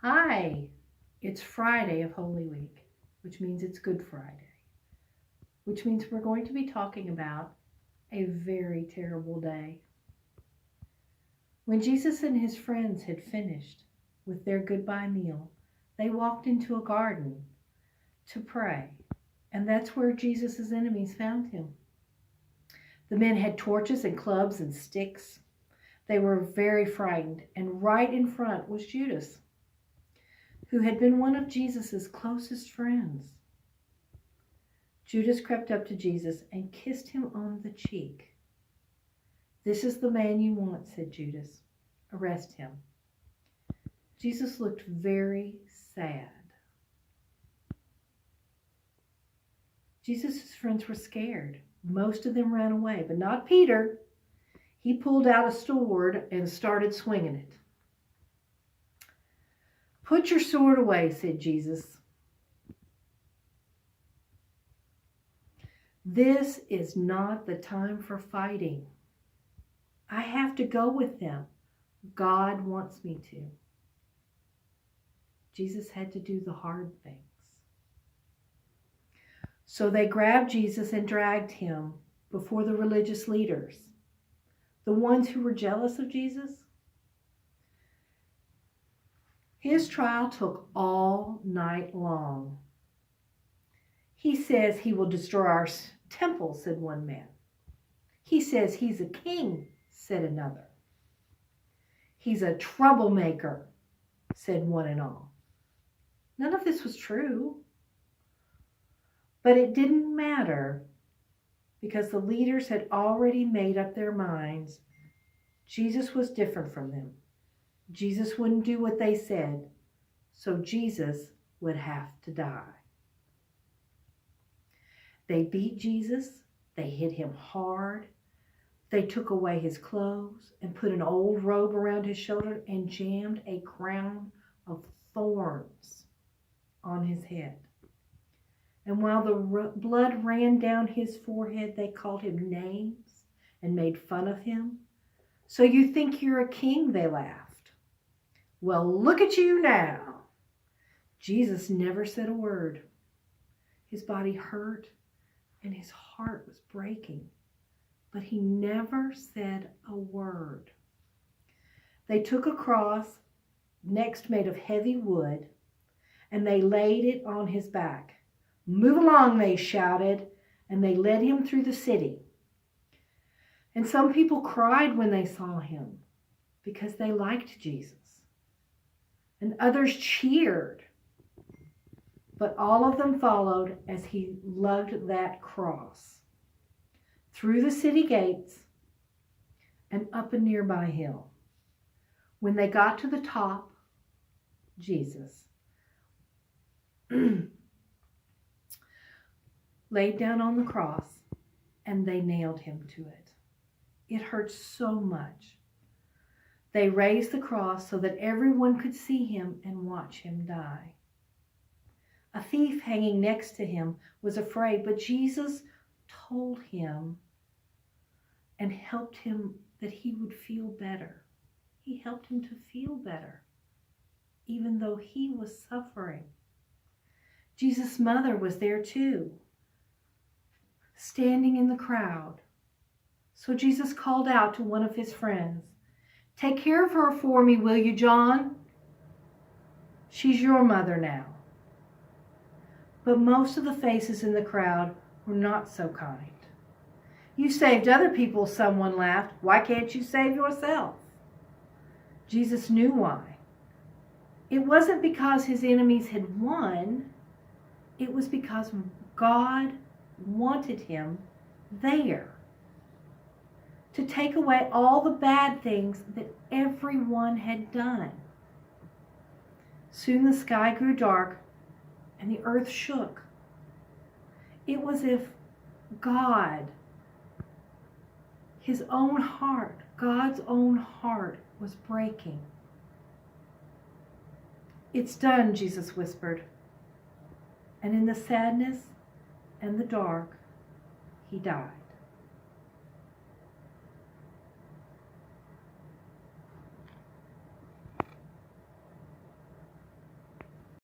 Hi, it's Friday of Holy Week, which means it's Good Friday, which means we're going to be talking about a very terrible day. When Jesus and his friends had finished with their goodbye meal, they walked into a garden to pray, and that's where Jesus' enemies found him. The men had torches and clubs and sticks. They were very frightened, and right in front was Judas, who had been one of Jesus' closest friends. Judas crept up to Jesus and kissed him on the cheek. "This is the man you want," said Judas. "Arrest him." Jesus looked very sad. Jesus' friends were scared. Most of them ran away, but not Peter. He pulled out a sword and started swinging it. "Put your sword away," said Jesus. "This is not the time for fighting. I have to go with them. God wants me to." Jesus had to do the hard things. So they grabbed Jesus and dragged him before the religious leaders, the ones who were jealous of Jesus. His trial took all night long. "He says he will destroy our temple," said one man. "He says he's a king," said another. "He's a troublemaker," said one and all. None of this was true. But it didn't matter because the leaders had already made up their minds. Jesus was different from them. Jesus wouldn't do what they said, so Jesus would have to die. They beat Jesus. They hit him hard. They took away his clothes and put an old robe around his shoulder and jammed a crown of thorns on his head. And while the blood ran down his forehead, they called him names and made fun of him. "So you think you're a king?" they laughed. "Well, look at you now." Jesus never said a word. His body hurt and his heart was breaking, but he never said a word. They took a cross, next made of heavy wood, and they laid it on his back. "Move along," they shouted, and they led him through the city. And some people cried when they saw him because they liked Jesus. And others cheered. But all of them followed as he lugged that cross through the city gates and up a nearby hill. When they got to the top, Jesus laid down on the cross and they nailed him to it. It hurt so much. They raised the cross so that everyone could see him and watch him die. A thief hanging next to him was afraid, but Jesus told him and helped him that he would feel better. He helped him to feel better, even though he was suffering. Jesus' mother was there too, standing in the crowd. So Jesus called out to one of his friends, "Take care of her for me, will you, John? She's your mother now." But most of the faces in the crowd were not so kind. "You saved other people," someone laughed. "Why can't you save yourself?" Jesus knew why. It wasn't because his enemies had won. It was because God wanted him there to take away all the bad things that everyone had done. Soon the sky grew dark and the earth shook. It was as if God, his own heart, God's own heart was breaking. "It's done," Jesus whispered. And in the sadness and the dark, he died.